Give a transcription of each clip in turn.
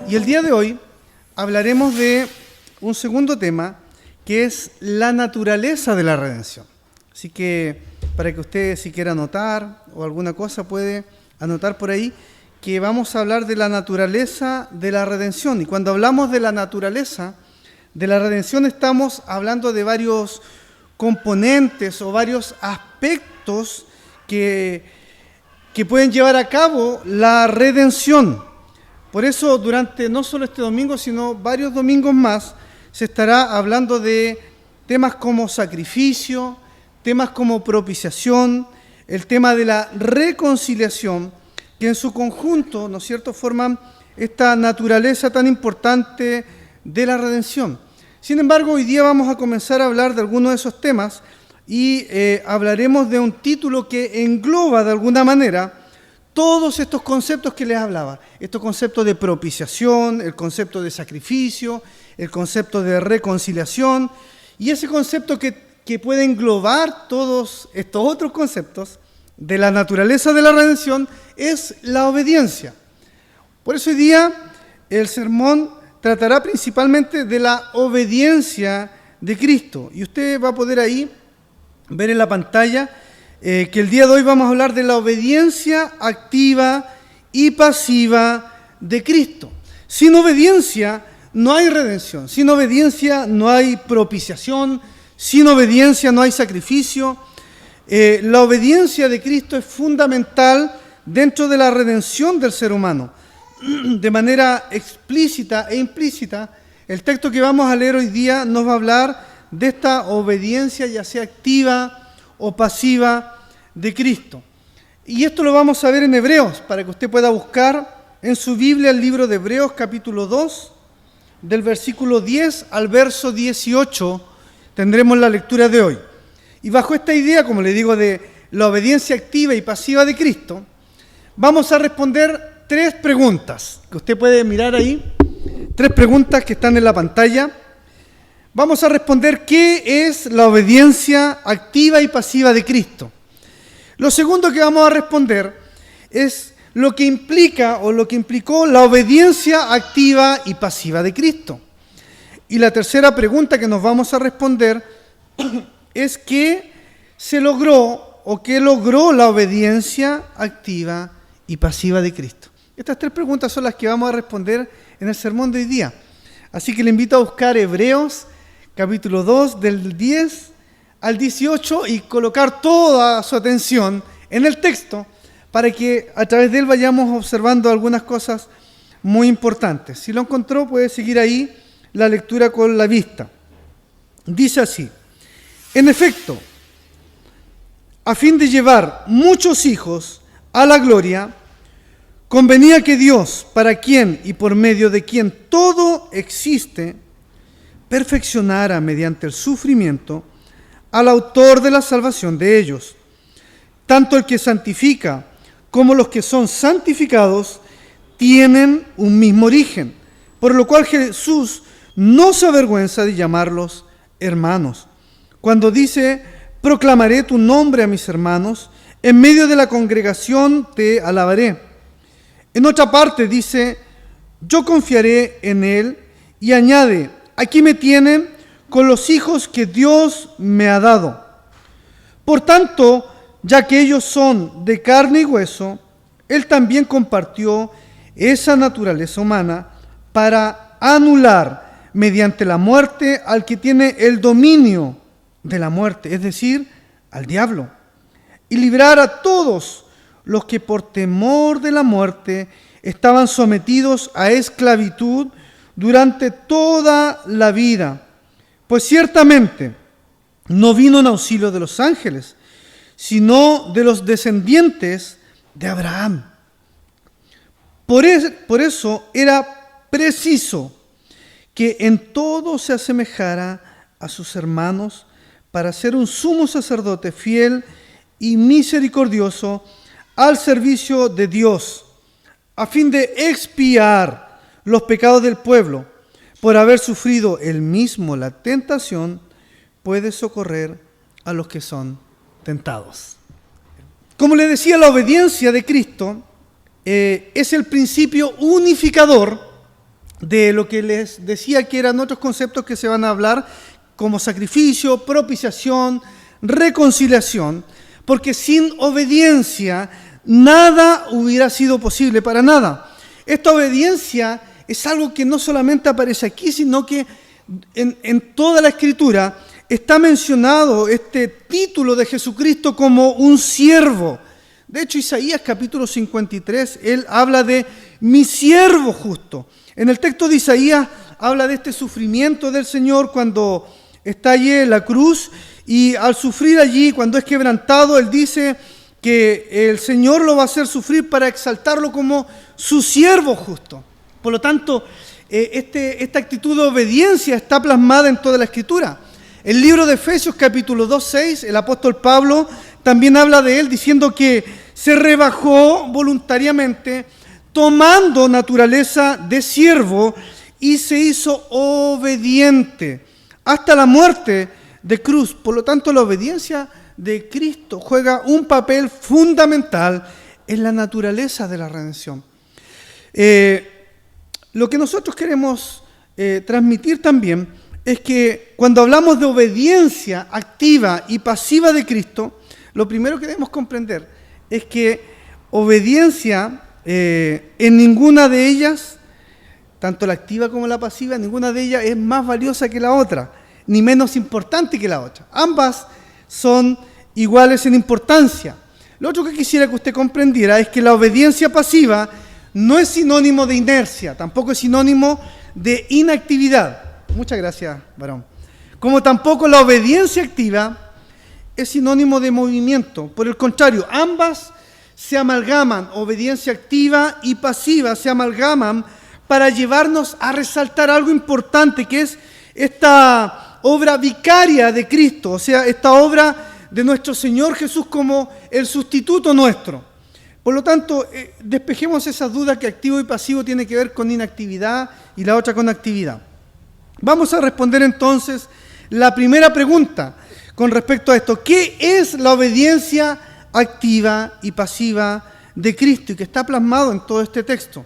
Y el día de hoy hablaremos de un segundo tema, que es la naturaleza de la redención. Así que para que usted, si quiere anotar o alguna cosa, puede anotar por ahí que vamos a hablar de la naturaleza de la redención. Y cuando hablamos de la naturaleza de la redención, estamos hablando de varios componentes o varios aspectos que pueden llevar a cabo la redención. Por eso, durante no solo este domingo, sino varios domingos más, se estará hablando de temas como sacrificio, temas como propiciación, el tema de la reconciliación, que en su conjunto, ¿no es cierto?, forman esta naturaleza tan importante de la redención. Sin embargo, hoy día vamos a comenzar a hablar de algunos de esos temas y hablaremos de un título que engloba de alguna manera todos estos conceptos que les hablaba, estos conceptos de propiciación, el concepto de sacrificio, el concepto de reconciliación, y ese concepto que puede englobar todos estos otros conceptos de la naturaleza de la redención es la obediencia. Por eso hoy día el sermón tratará principalmente de la obediencia de Cristo, y usted va a poder ahí ver en la pantalla que el día de hoy vamos a hablar de la obediencia activa y pasiva de Cristo. Sin obediencia no hay redención, sin obediencia no hay propiciación, sin obediencia no hay sacrificio. La obediencia de Cristo es fundamental dentro de la redención del ser humano. De manera explícita e implícita, el texto que vamos a leer hoy día nos va a hablar de esta obediencia, ya sea activa o pasiva, de Cristo. Y esto lo vamos a ver en Hebreos, para que usted pueda buscar en su Biblia el libro de Hebreos, capítulo 2, del versículo 10 al verso 18, tendremos la lectura de hoy. Y bajo esta idea, como le digo, de la obediencia activa y pasiva de Cristo, vamos a responder tres preguntas, que usted puede mirar ahí, tres preguntas que están en la pantalla. Vamos a responder qué es la obediencia activa y pasiva de Cristo. Lo segundo que vamos a responder es lo que implica o lo que implicó la obediencia activa y pasiva de Cristo. Y la tercera pregunta que nos vamos a responder es qué se logró o qué logró la obediencia activa y pasiva de Cristo. Estas tres preguntas son las que vamos a responder en el sermón de hoy día. Así que le invito a buscar Hebreos capítulo 2, del 10 al 18 y colocar toda su atención en el texto para que a través de él vayamos observando algunas cosas muy importantes. Si lo encontró, puede seguir ahí la lectura con la vista. Dice así: en efecto, a fin de llevar muchos hijos a la gloria, convenía que Dios, para quien y por medio de quien todo existe, perfeccionara mediante el sufrimiento al autor de la salvación de ellos. Tanto el que santifica como los que son santificados tienen un mismo origen, por lo cual Jesús no se avergüenza de llamarlos hermanos. Cuando dice: proclamaré tu nombre a mis hermanos, en medio de la congregación te alabaré. En otra parte dice: yo confiaré en él, y añade: aquí me tienen con los hijos que Dios me ha dado. Por tanto, ya que ellos son de carne y hueso, él también compartió esa naturaleza humana para anular mediante la muerte al que tiene el dominio de la muerte, es decir, al diablo, y librar a todos los que por temor de la muerte estaban sometidos a esclavitud durante toda la vida. Pues ciertamente no vino en auxilio de los ángeles, sino de los descendientes de Abraham. Por eso era preciso que en todo se asemejara a sus hermanos, para ser un sumo sacerdote fiel y misericordioso al servicio de Dios, a fin de expiar los pecados del pueblo. Por haber sufrido él mismo la tentación, puede socorrer a los que son tentados. Como le decía, la obediencia de Cristo es el principio unificador de lo que les decía que eran otros conceptos que se van a hablar, como sacrificio, propiciación, reconciliación, porque sin obediencia nada hubiera sido posible, para nada. Esta obediencia es algo que no solamente aparece aquí, sino que en toda la Escritura está mencionado este título de Jesucristo como un siervo. De hecho, Isaías capítulo 53, él habla de mi siervo justo. En el texto de Isaías habla de este sufrimiento del Señor cuando está allí en la cruz, y al sufrir allí, cuando es quebrantado, él dice que el Señor lo va a hacer sufrir para exaltarlo como su siervo justo. Por lo tanto, esta actitud de obediencia está plasmada en toda la Escritura. El libro de Efesios capítulo 2:6, el apóstol Pablo también habla de él diciendo que se rebajó voluntariamente, tomando naturaleza de siervo, y se hizo obediente hasta la muerte de cruz. Por lo tanto, la obediencia de Cristo juega un papel fundamental en la naturaleza de la redención. Lo que nosotros queremos transmitir también es que cuando hablamos de obediencia activa y pasiva de Cristo, lo primero que debemos comprender es que obediencia en ninguna de ellas, tanto la activa como la pasiva, ninguna de ellas es más valiosa que la otra, ni menos importante que la otra. Ambas son iguales en importancia. Lo otro que quisiera que usted comprendiera es que la obediencia pasiva no es sinónimo de inercia, tampoco es sinónimo de inactividad. Muchas gracias, varón. Como tampoco la obediencia activa es sinónimo de movimiento. Por el contrario, ambas se amalgaman, obediencia activa y pasiva se amalgaman para llevarnos a resaltar algo importante, que es esta obra vicaria de Cristo, o sea, esta obra de nuestro Señor Jesús como el sustituto nuestro. Por lo tanto, despejemos esas dudas que activo y pasivo tiene que ver con inactividad y la otra con actividad. Vamos a responder entonces la primera pregunta con respecto a esto. ¿Qué es la obediencia activa y pasiva de Cristo? Y que está plasmado en todo este texto.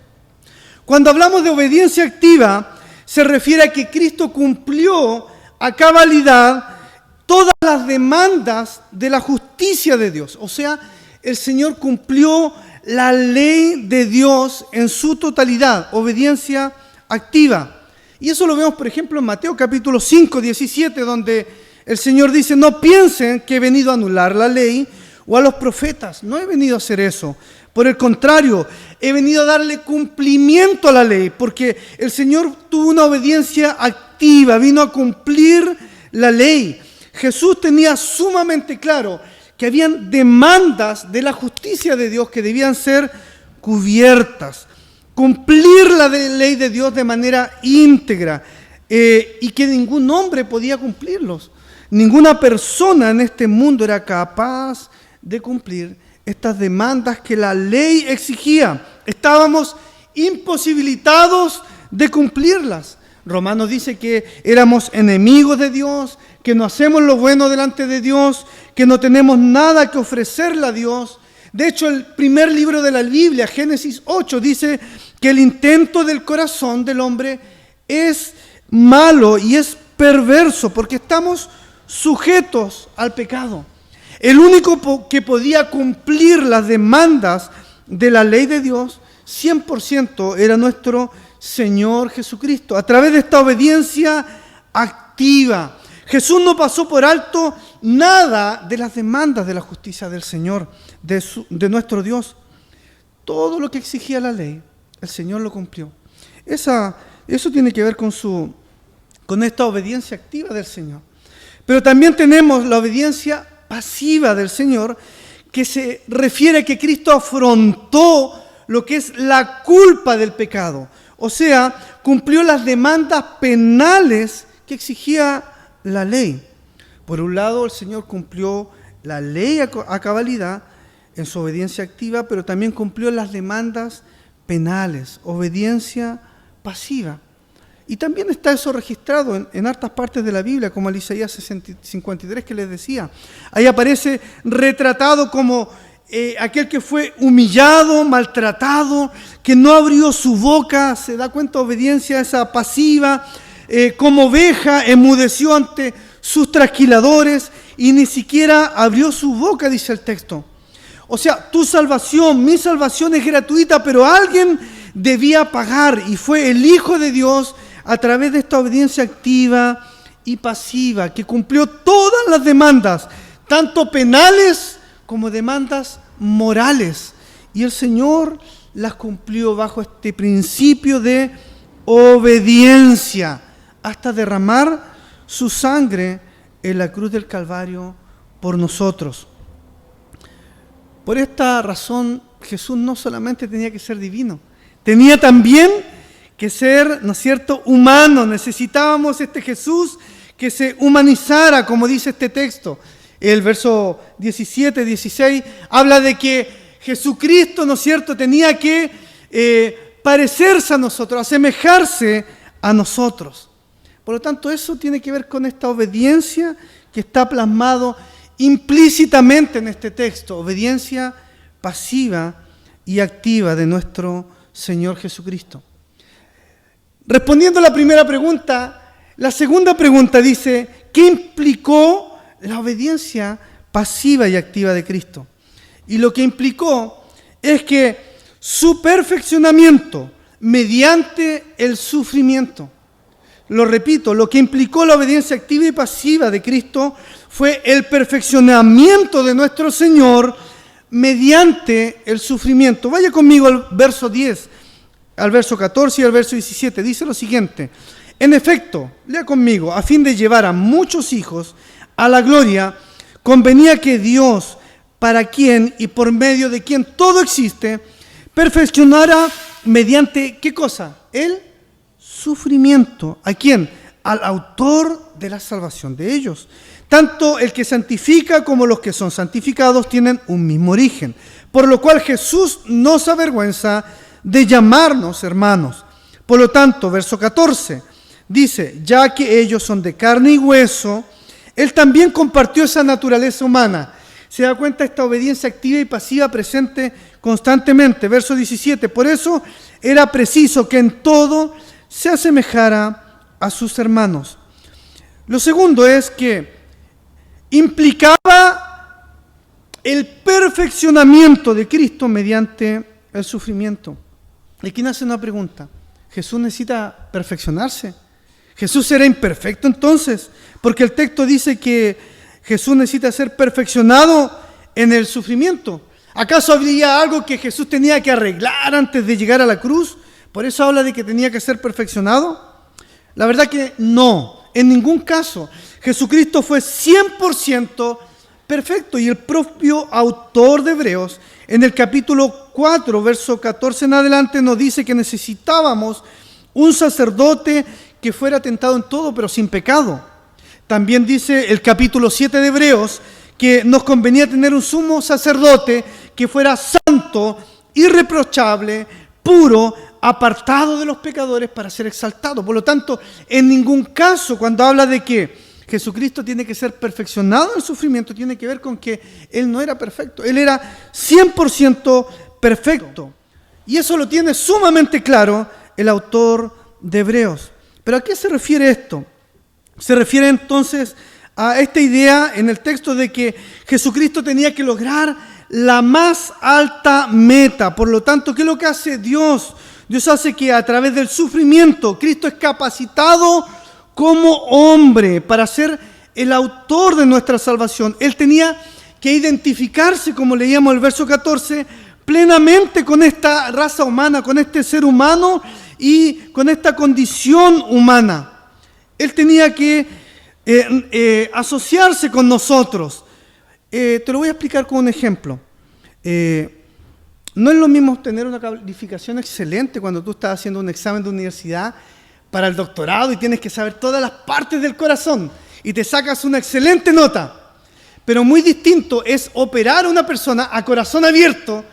Cuando hablamos de obediencia activa, se refiere a que Cristo cumplió a cabalidad todas las demandas de la justicia de Dios. O sea, el Señor cumplió la ley de Dios en su totalidad, obediencia activa. Y eso lo vemos, por ejemplo, en Mateo capítulo 5, 17, donde el Señor dice: no piensen que he venido a anular la ley o a los profetas. No he venido a hacer eso. Por el contrario, he venido a darle cumplimiento a la ley, porque el Señor tuvo una obediencia activa, vino a cumplir la ley. Jesús tenía sumamente claro que habían demandas de la justicia de Dios que debían ser cubiertas. Cumplir la ley de Dios de manera íntegra, y que ningún hombre podía cumplirlos. Ninguna persona en este mundo era capaz de cumplir estas demandas que la ley exigía. Estábamos imposibilitados de cumplirlas. Romanos dice que éramos enemigos de Dios, que no hacemos lo bueno delante de Dios, que no tenemos nada que ofrecerle a Dios. De hecho, el primer libro de la Biblia, Génesis 8, dice que el intento del corazón del hombre es malo y es perverso, porque estamos sujetos al pecado. El único que podía cumplir las demandas de la ley de Dios 100% era nuestro Señor Jesucristo, a través de esta obediencia activa. Jesús no pasó por alto nada de las demandas de la justicia del Señor, de nuestro Dios. Todo lo que exigía la ley, el Señor lo cumplió. Eso tiene que ver con esta obediencia activa del Señor. Pero también tenemos la obediencia pasiva del Señor, que se refiere a que Cristo afrontó lo que es la culpa del pecado. O sea, cumplió las demandas penales que exigía la ley. Por un lado, el Señor cumplió la ley a cabalidad en su obediencia activa, pero también cumplió las demandas penales, obediencia pasiva. Y también está eso registrado en hartas partes de la Biblia, como el Isaías 53 que les decía. Ahí aparece retratado como aquel que fue humillado, maltratado, que no abrió su boca, se da cuenta, obediencia esa pasiva, como oveja enmudeció ante sus trasquiladores y ni siquiera abrió su boca, dice el texto. O sea, tu salvación, mi salvación es gratuita, pero alguien debía pagar y fue el Hijo de Dios a través de esta obediencia activa y pasiva que cumplió todas las demandas, tanto penales como demandas morales. Y el Señor las cumplió bajo este principio de obediencia hasta derramar su sangre en la cruz del Calvario por nosotros. Por esta razón, Jesús no solamente tenía que ser divino, tenía también que ser, ¿no es cierto?, humano. Necesitábamos este Jesús que se humanizara, como dice este texto. El verso 17, 16, habla de que Jesucristo, ¿no es cierto?, tenía que parecerse a nosotros, asemejarse a nosotros. Por lo tanto, eso tiene que ver con esta obediencia que está plasmado implícitamente en este texto, obediencia pasiva y activa de nuestro Señor Jesucristo. Respondiendo a la primera pregunta, la segunda pregunta dice, ¿qué implicó la obediencia pasiva y activa de Cristo? Y lo que implicó es que su perfeccionamiento mediante el sufrimiento. Lo repito, lo que implicó la obediencia activa y pasiva de Cristo fue el perfeccionamiento de nuestro Señor mediante el sufrimiento. Vaya conmigo al verso 10, al verso 14 y al verso 17. Dice lo siguiente: en efecto, lea conmigo, a fin de llevar a muchos hijos a la gloria, convenía que Dios, para quien y por medio de quien todo existe, perfeccionara mediante, ¿qué cosa? El sufrimiento. ¿A quién? Al autor de la salvación de ellos. Tanto el que santifica como los que son santificados tienen un mismo origen, por lo cual Jesús no se avergüenza de llamarnos hermanos. Por lo tanto, verso 14, dice, ya que ellos son de carne y hueso, Él también compartió esa naturaleza humana. Se da cuenta esta obediencia activa y pasiva presente constantemente. Verso 17, por eso era preciso que en todo se asemejara a sus hermanos. Lo segundo es que implicaba el perfeccionamiento de Cristo mediante el sufrimiento. Y aquí nace una pregunta: ¿Jesús necesita perfeccionarse? ¿Jesús era imperfecto entonces? Porque el texto dice que Jesús necesita ser perfeccionado en el sufrimiento. ¿Acaso habría algo que Jesús tenía que arreglar antes de llegar a la cruz? ¿Por eso habla de que tenía que ser perfeccionado? La verdad que no, en ningún caso. Jesucristo fue 100% perfecto, y el propio autor de Hebreos, en el capítulo 4, verso 14 en adelante, nos dice que necesitábamos un sacerdote que fuera tentado en todo, pero sin pecado. También dice el capítulo 7 de Hebreos que nos convenía tener un sumo sacerdote que fuera santo, irreprochable, puro, apartado de los pecadores para ser exaltado. Por lo tanto, en ningún caso, cuando habla de que Jesucristo tiene que ser perfeccionado en el sufrimiento, tiene que ver con que Él no era perfecto. Él era 100% perfecto. Y eso lo tiene sumamente claro el autor de Hebreos. ¿Pero a qué se refiere esto? Se refiere entonces a esta idea en el texto de que Jesucristo tenía que lograr la más alta meta. Por lo tanto, ¿qué es lo que hace Dios? Dios hace que a través del sufrimiento Cristo es capacitado como hombre para ser el autor de nuestra salvación. Él tenía que identificarse, como leíamos el verso 14, plenamente con esta raza humana, con este ser humano y con esta condición humana. Él tenía que asociarse con nosotros. Te lo voy a explicar con un ejemplo. No es lo mismo obtener una calificación excelente cuando tú estás haciendo un examen de universidad para el doctorado y tienes que saber todas las partes del corazón y te sacas una excelente nota. Pero muy distinto es operar a una persona a corazón abierto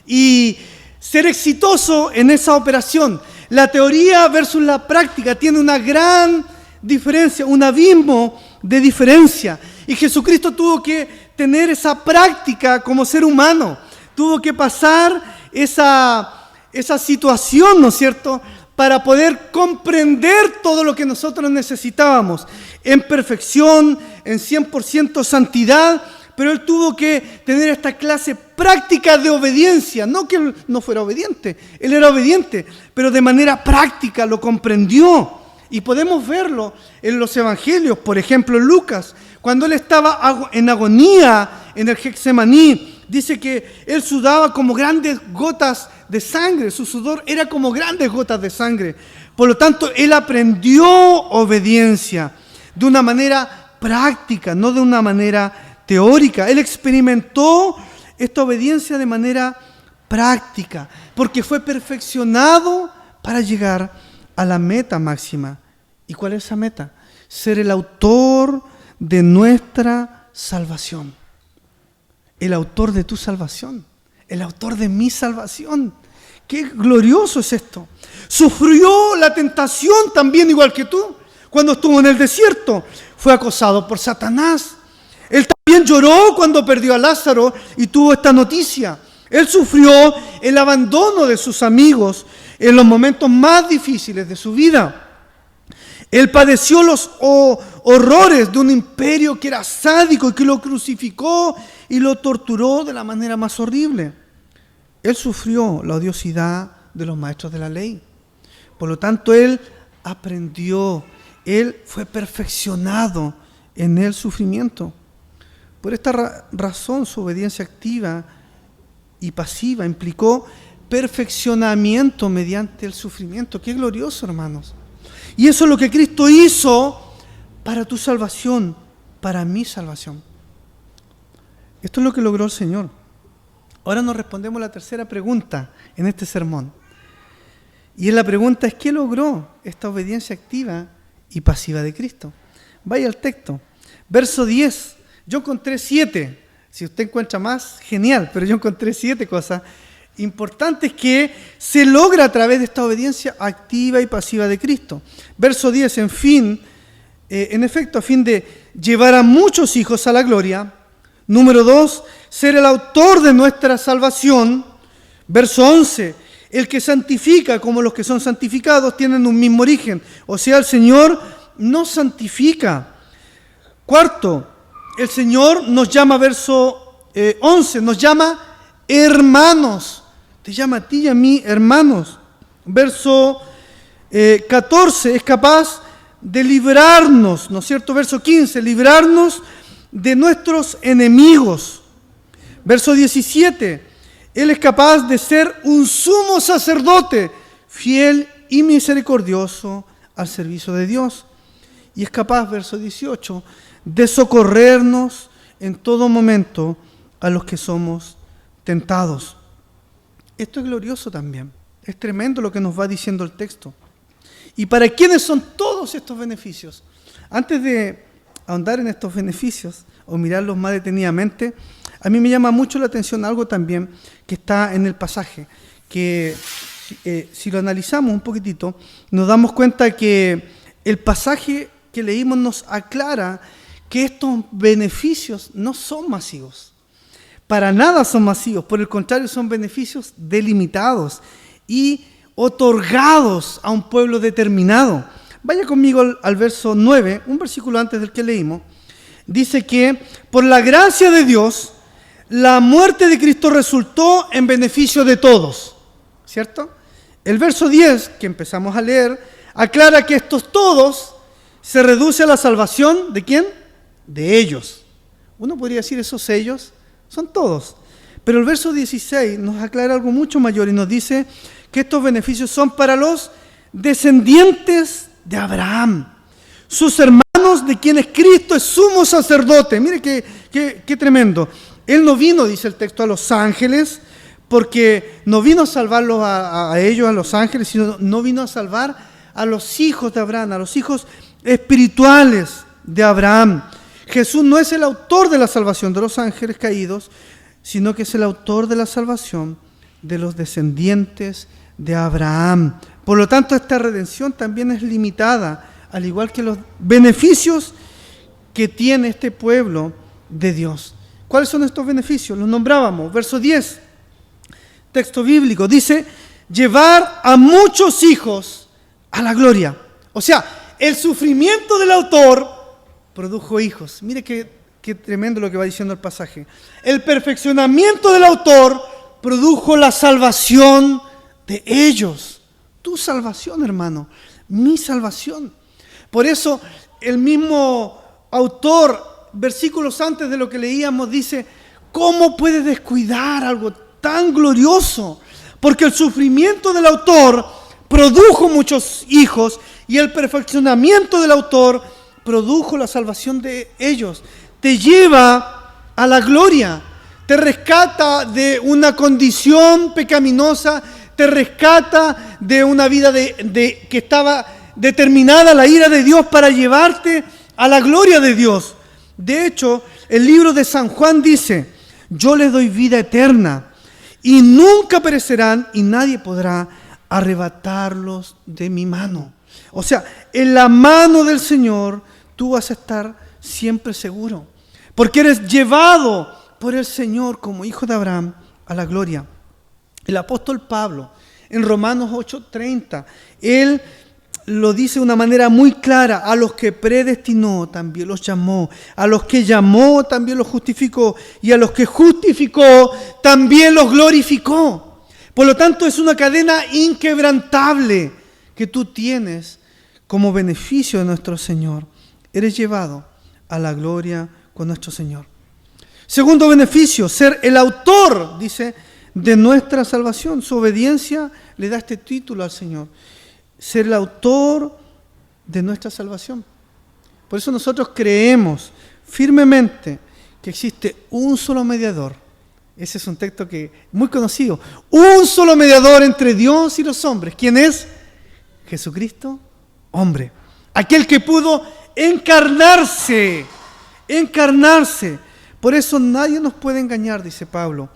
y ser exitoso en esa operación. La teoría versus la práctica tiene una gran diferencia, un abismo de diferencia. Y Jesucristo tuvo que tener esa práctica como ser humano. Tuvo que pasar esa situación, ¿no es cierto?, para poder comprender todo lo que nosotros necesitábamos en perfección, en 100% santidad, pero Él tuvo que tener esta clase práctica de obediencia. No que Él no fuera obediente, Él era obediente, pero de manera práctica lo comprendió. Y podemos verlo en los evangelios, por ejemplo en Lucas, cuando Él estaba en agonía en el Getsemaní, dice que Él sudaba como grandes gotas de sangre, su sudor era como grandes gotas de sangre. Por lo tanto, Él aprendió obediencia de una manera práctica, no de una manera teórica. Él experimentó esta obediencia de manera práctica, porque fue perfeccionado para llegar a la meta máxima. ¿Y cuál es esa meta? Ser el autor de nuestra salvación. El autor de tu salvación. El autor de mi salvación. ¡Qué glorioso es esto! Sufrió la tentación también igual que tú. Cuando estuvo en el desierto, fue acosado por Satanás. Él también lloró cuando perdió a Lázaro y tuvo esta noticia. Él sufrió el abandono de sus amigos en los momentos más difíciles de su vida. Él padeció los horrores de un imperio que era sádico y que lo crucificó y lo torturó de la manera más horrible. Él sufrió la odiosidad de los maestros de la ley. Por lo tanto, Él aprendió, Él fue perfeccionado en el sufrimiento. Por esta razón, su obediencia activa y pasiva implicó perfeccionamiento mediante el sufrimiento. ¡Qué glorioso, hermanos! Y eso es lo que Cristo hizo para tu salvación, para mi salvación. Esto es lo que logró el Señor. Ahora nos respondemos la tercera pregunta en este sermón. Y la pregunta es, ¿qué logró esta obediencia activa y pasiva de Cristo? Vaya al texto. Verso 10. Yo encontré 7. Si usted encuentra más, genial, pero yo encontré 7 cosas importantes que se logra a través de esta obediencia activa y pasiva de Cristo. Verso 10, en efecto, a fin de llevar a muchos hijos a la gloria. Número 2, ser el autor de nuestra salvación. Verso 11, el que santifica como los que son santificados tienen un mismo origen. O sea, el Señor nos santifica. Cuarto, el Señor nos llama, verso 11, nos llama hermanos. Te llama a ti y a mí hermanos. Verso 14, es capaz de librarnos, ¿no es cierto? Verso 15, librarnos de nuestros enemigos. Verso 17, Él es capaz de ser un sumo sacerdote, fiel y misericordioso al servicio de Dios. Y es capaz, verso 18, de socorrernos en todo momento a los que somos tentados. Esto es glorioso también. Es tremendo lo que nos va diciendo el texto. ¿Y para quiénes son todos estos beneficios? Antes de ahondar en estos beneficios o mirarlos más detenidamente, a mí me llama mucho la atención algo también que está en el pasaje, que si lo analizamos un poquitito, nos damos cuenta que el pasaje que leímos nos aclara que estos beneficios no son masivos. Para nada son masivos, por el contrario son beneficios delimitados y otorgados a un pueblo determinado. Vaya conmigo al verso 9, un versículo antes del que leímos. Dice que por la gracia de Dios, la muerte de Cristo resultó en beneficio de todos, ¿cierto? El verso 10, que empezamos a leer, aclara que estos todos se reduce a la salvación, ¿de quién? De ellos. Uno podría decir esos ellos son todos. Pero el verso 16 nos aclara algo mucho mayor y nos dice que estos beneficios son para los descendientes de Abraham, sus hermanos de quienes Cristo es sumo sacerdote. Mire qué tremendo. Él no vino, dice el texto, a los ángeles, porque no vino a salvarlos a ellos, a los ángeles, sino no vino a salvar a los hijos de Abraham, a los hijos espirituales de Abraham. Jesús no es el autor de la salvación de los ángeles caídos, sino que es el autor de la salvación de los descendientes de Abraham. Por lo tanto, esta redención también es limitada, al igual que los beneficios que tiene este pueblo de Dios. ¿Cuáles son estos beneficios? Los nombrábamos. Verso 10, texto bíblico, dice, llevar a muchos hijos a la gloria. O sea, el sufrimiento del autor produjo hijos. Mire qué tremendo lo que va diciendo el pasaje. El perfeccionamiento del autor produjo la salvación de ellos. Tu salvación, hermano. Mi salvación. Por eso el mismo autor, versículos antes de lo que leíamos, dice, ¿cómo puede descuidar algo tan glorioso? Porque el sufrimiento del autor produjo muchos hijos y el perfeccionamiento del autor produjo la salvación de ellos. Te lleva a la gloria, te rescata de una condición pecaminosa, te rescata de una vida que estaba determinada la ira de Dios para llevarte a la gloria de Dios. De hecho, el libro de San Juan dice, yo les doy vida eterna y nunca perecerán y nadie podrá arrebatarlos de mi mano. O sea, en la mano del Señor tú vas a estar siempre seguro, porque eres llevado por el Señor como hijo de Abraham a la gloria. El apóstol Pablo, en Romanos 8:30, él lo dice de una manera muy clara, a los que predestinó también los llamó, a los que llamó también los justificó, y a los que justificó también los glorificó. Por lo tanto, es una cadena inquebrantable que tú tienes como beneficio de nuestro Señor. Eres llevado a la gloria con nuestro Señor. Segundo beneficio, ser el autor, dice, de nuestra salvación. Su obediencia le da este título al Señor. Ser el autor de nuestra salvación. Por eso nosotros creemos firmemente que existe un solo mediador. Ese es un texto muy conocido. Un solo mediador entre Dios y los hombres. ¿Quién es? Jesucristo, hombre. Aquel que pudo encarnarse. Por eso nadie nos puede engañar, dice Pablo,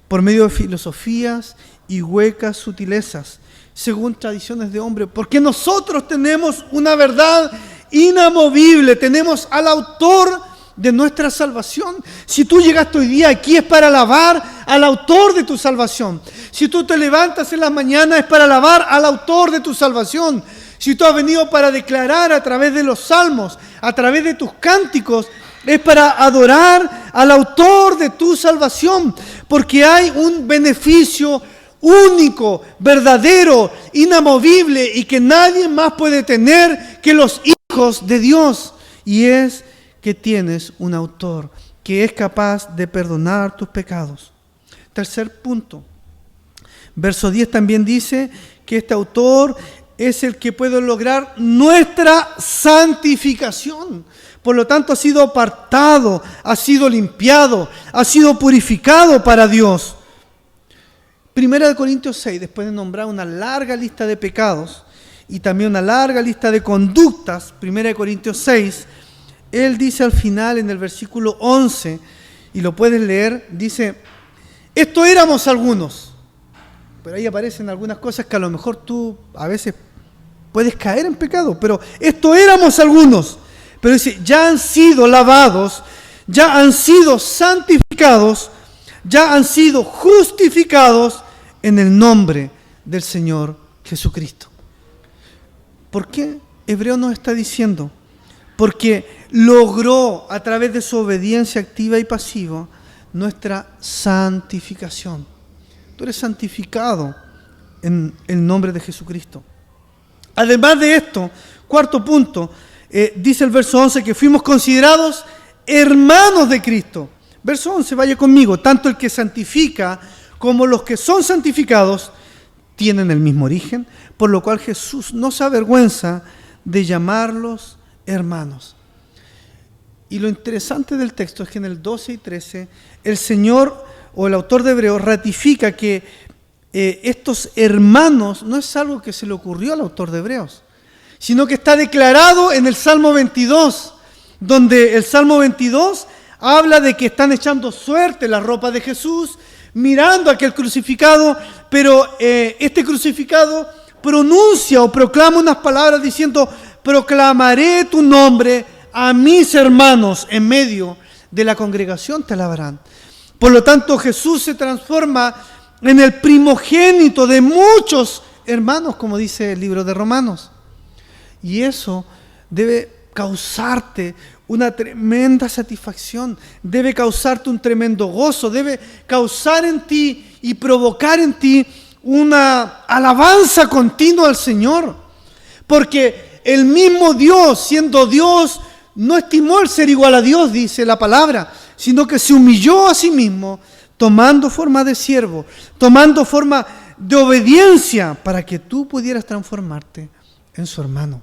por medio de filosofías y huecas sutilezas, según tradiciones de hombre, porque nosotros tenemos una verdad inamovible, tenemos al autor de nuestra salvación. Si tú llegaste hoy día aquí es para alabar al autor de tu salvación. Si tú te levantas en la mañana es para alabar al autor de tu salvación. Si tú has venido para declarar a través de los salmos, a través de tus cánticos, es para adorar al autor de tu salvación, porque hay un beneficio único, verdadero, inamovible y que nadie más puede tener que los hijos de Dios. Y es que tienes un autor que es capaz de perdonar tus pecados. Tercer punto. Verso 10 también dice que este autor es el que puede lograr nuestra santificación. Por lo tanto, ha sido apartado, ha sido limpiado, ha sido purificado para Dios. Primera de Corintios 6, después de nombrar una larga lista de pecados y también una larga lista de conductas, Primera de Corintios 6, él dice al final en el versículo 11, y lo puedes leer, dice, esto éramos algunos. Pero ahí aparecen algunas cosas que a lo mejor tú a veces puedes caer en pecado, pero esto éramos algunos. Pero dice, ya han sido lavados, ya han sido santificados, ya han sido justificados en el nombre del Señor Jesucristo. ¿Por qué Hebreo nos está diciendo? Porque logró a través de su obediencia activa y pasiva nuestra santificación. Tú eres santificado en el nombre de Jesucristo. Además de esto, cuarto punto, dice el verso 11 que fuimos considerados hermanos de Cristo. Verso 11, vaya conmigo. Tanto el que santifica como los que son santificados tienen el mismo origen, por lo cual Jesús no se avergüenza de llamarlos hermanos. Y lo interesante del texto es que en el 12 y 13 el Señor o el autor de Hebreos ratifica que estos hermanos no es algo que se le ocurrió al autor de Hebreos, sino que está declarado en el Salmo 22, donde el Salmo 22 habla de que están echando suerte la ropa de Jesús, mirando a aquel crucificado, pero este crucificado pronuncia o proclama unas palabras diciendo, proclamaré tu nombre a mis hermanos en medio de la congregación te alabarán. Por lo tanto, Jesús se transforma en el primogénito de muchos hermanos, como dice el libro de Romanos. Y eso debe causarte una tremenda satisfacción, debe causarte un tremendo gozo, debe causar en ti y provocar en ti una alabanza continua al Señor. Porque el mismo Dios, siendo Dios, no estimó el ser igual a Dios, dice la palabra, sino que se humilló a sí mismo, tomando forma de siervo, tomando forma de obediencia, para que tú pudieras transformarte en su hermano.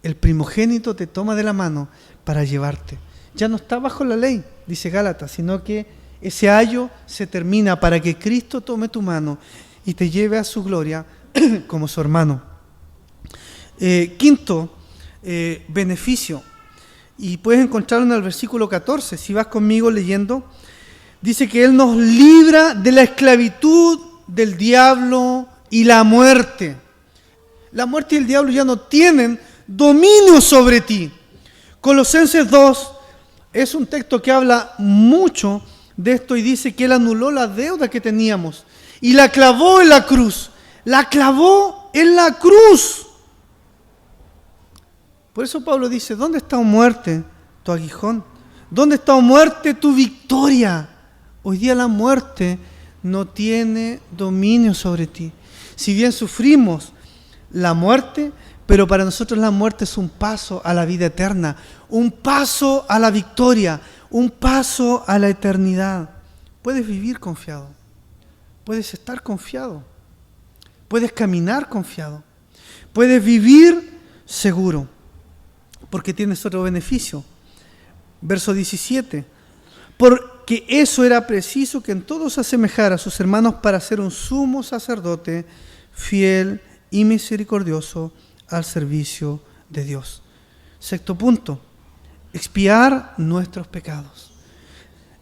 El primogénito te toma de la mano para llevarte. Ya no está bajo la ley, dice Gálatas, sino que ese ayo se termina para que Cristo tome tu mano y te lleve a su gloria como su hermano. Quinto beneficio, y puedes encontrarlo en el versículo 14, si vas conmigo leyendo, dice que Él nos libra de la esclavitud del diablo y la muerte. La muerte y el diablo ya no tienen dominio sobre ti. Colosenses 2 es un texto que habla mucho de esto y dice que Él anuló la deuda que teníamos y la clavó en la cruz. La clavó en la cruz. Por eso Pablo dice, ¿dónde está, oh muerte, tu aguijón? ¿Dónde está, oh muerte, tu victoria? Hoy día la muerte no tiene dominio sobre ti. Si bien sufrimos la muerte, pero para nosotros la muerte es un paso a la vida eterna, un paso a la victoria, un paso a la eternidad. Puedes vivir confiado, puedes estar confiado, puedes caminar confiado, puedes vivir seguro, porque tienes otro beneficio. Verso 17, porque eso era preciso que en todo se asemejara a sus hermanos para ser un sumo sacerdote fiel y misericordioso al servicio de Dios. Sexto punto, expiar nuestros pecados.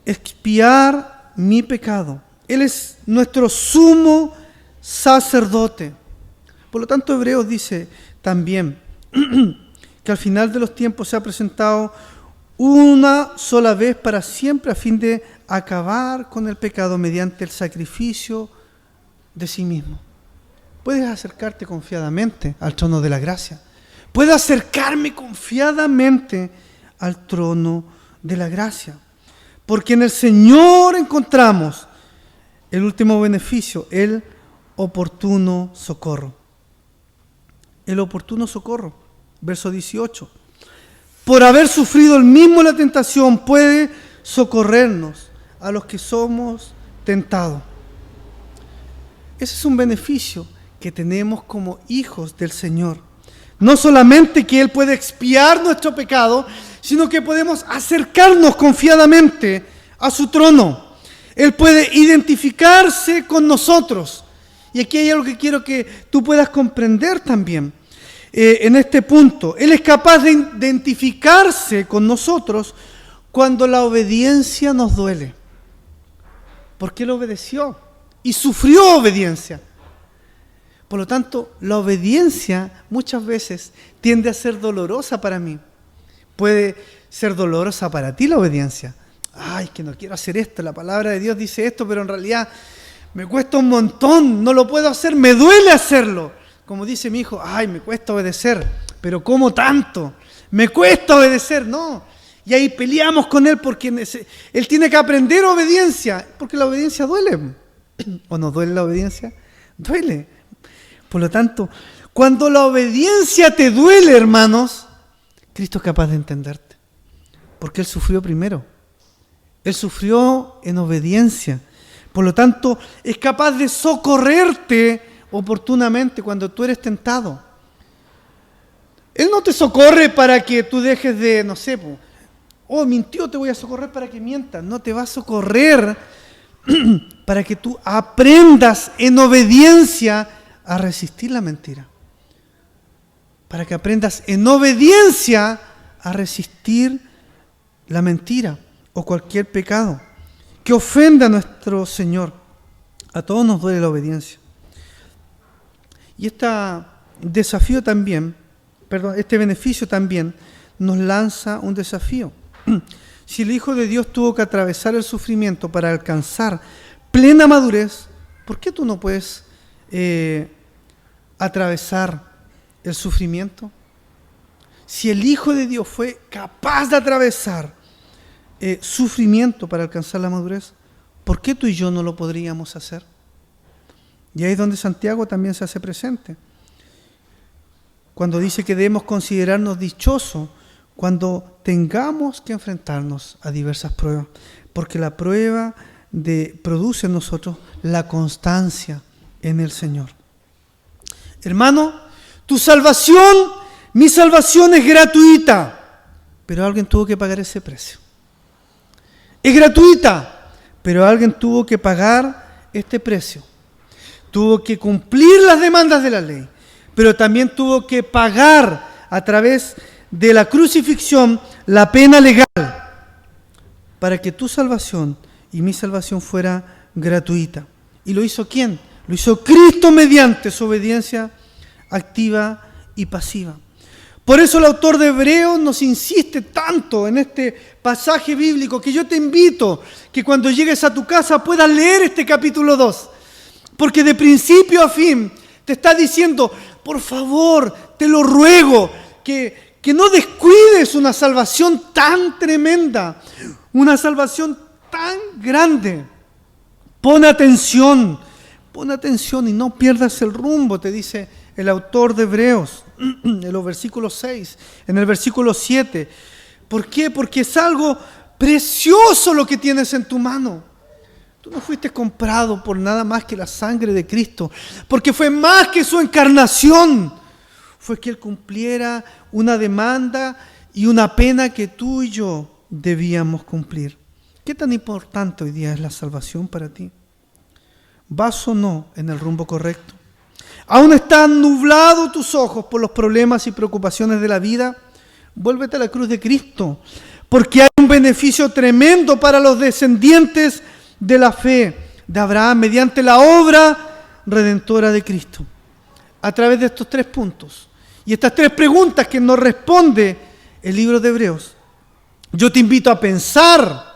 Expiar mi pecado. Él es nuestro sumo sacerdote. Por lo tanto, Hebreos dice también que al final de los tiempos se ha presentado una sola vez para siempre a fin de acabar con el pecado mediante el sacrificio de sí mismo. Puedes acercarte confiadamente al trono de la gracia. Puedo acercarme confiadamente al trono de la gracia. Porque en el Señor encontramos el último beneficio, el oportuno socorro. El oportuno socorro. Verso 18. Por haber sufrido el mismo la tentación, puede socorrernos a los que somos tentados. Ese es un beneficio que tenemos como hijos del Señor. No solamente que Él puede expiar nuestro pecado, sino que podemos acercarnos confiadamente a su trono. Él puede identificarse con nosotros. Y aquí hay algo que quiero que tú puedas comprender también. En este punto, Él es capaz de identificarse con nosotros cuando la obediencia nos duele. Porque Él obedeció y sufrió obediencia. Por lo tanto, la obediencia muchas veces tiende a ser dolorosa para mí. Puede ser dolorosa para ti la obediencia. Ay, que no quiero hacer esto, la palabra de Dios dice esto, pero en realidad me cuesta un montón, no lo puedo hacer, me duele hacerlo. Como dice mi hijo, ay, me cuesta obedecer, pero ¿cómo tanto? Me cuesta obedecer, no. Y ahí peleamos con él porque él tiene que aprender obediencia, porque la obediencia duele. ¿O no duele la obediencia? Duele. Por lo tanto, cuando la obediencia te duele, hermanos, Cristo es capaz de entenderte. Porque Él sufrió primero. Él sufrió en obediencia. Por lo tanto, es capaz de socorrerte oportunamente cuando tú eres tentado. Él no te socorre para que tú dejes de, no sé, mintió, te voy a socorrer para que mientas. No, te va a socorrer para que tú aprendas en obediencia a resistir la mentira. Para que aprendas en obediencia a resistir la mentira o cualquier pecado que ofenda a nuestro Señor. A todos nos duele la obediencia. Y este beneficio también nos lanza un desafío. Si el Hijo de Dios tuvo que atravesar el sufrimiento para alcanzar plena madurez, ¿por qué tú no puedes atravesar el sufrimiento? Si el Hijo de Dios fue capaz de atravesar sufrimiento para alcanzar la madurez, ¿por qué tú y yo no lo podríamos hacer? Y ahí es donde Santiago también se hace presente, cuando dice que debemos considerarnos dichosos cuando tengamos que enfrentarnos a diversas pruebas, porque la prueba produce en nosotros la constancia en el Señor. Hermano, tu salvación, mi salvación es gratuita, pero alguien tuvo que pagar ese precio. Es gratuita, pero alguien tuvo que pagar este precio. Tuvo que cumplir las demandas de la ley, pero también tuvo que pagar a través de la crucifixión la pena legal para que tu salvación y mi salvación fuera gratuita. ¿Y lo hizo quién? Lo hizo Cristo mediante su obediencia activa y pasiva. Por eso el autor de Hebreos nos insiste tanto en este pasaje bíblico que yo te invito que cuando llegues a tu casa puedas leer este capítulo 2. Porque de principio a fin te está diciendo, por favor, te lo ruego, que no descuides una salvación tan tremenda, una salvación tan grande. Pon atención y no pierdas el rumbo, te dice el autor de Hebreos, en los versículos 6, en el versículo 7. ¿Por qué? Porque es algo precioso lo que tienes en tu mano. Tú no fuiste comprado por nada más que la sangre de Cristo, porque fue más que su encarnación. Fue que Él cumpliera una demanda y una pena que tú y yo debíamos cumplir. ¿Qué tan importante hoy día es la salvación para ti? ¿Vas o no en el rumbo correcto? ¿Aún están nublados tus ojos por los problemas y preocupaciones de la vida? Vuélvete a la cruz de Cristo, porque hay un beneficio tremendo para los descendientes de la fe de Abraham mediante la obra redentora de Cristo. A través de estos 3 puntos y estas 3 preguntas que nos responde el libro de Hebreos, yo te invito a pensar,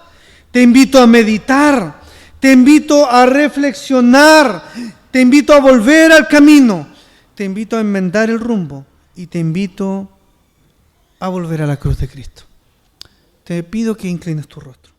te invito a meditar, te invito a reflexionar, te invito a volver al camino, te invito a enmendar el rumbo y te invito a volver a la cruz de Cristo. Te pido que inclines tu rostro.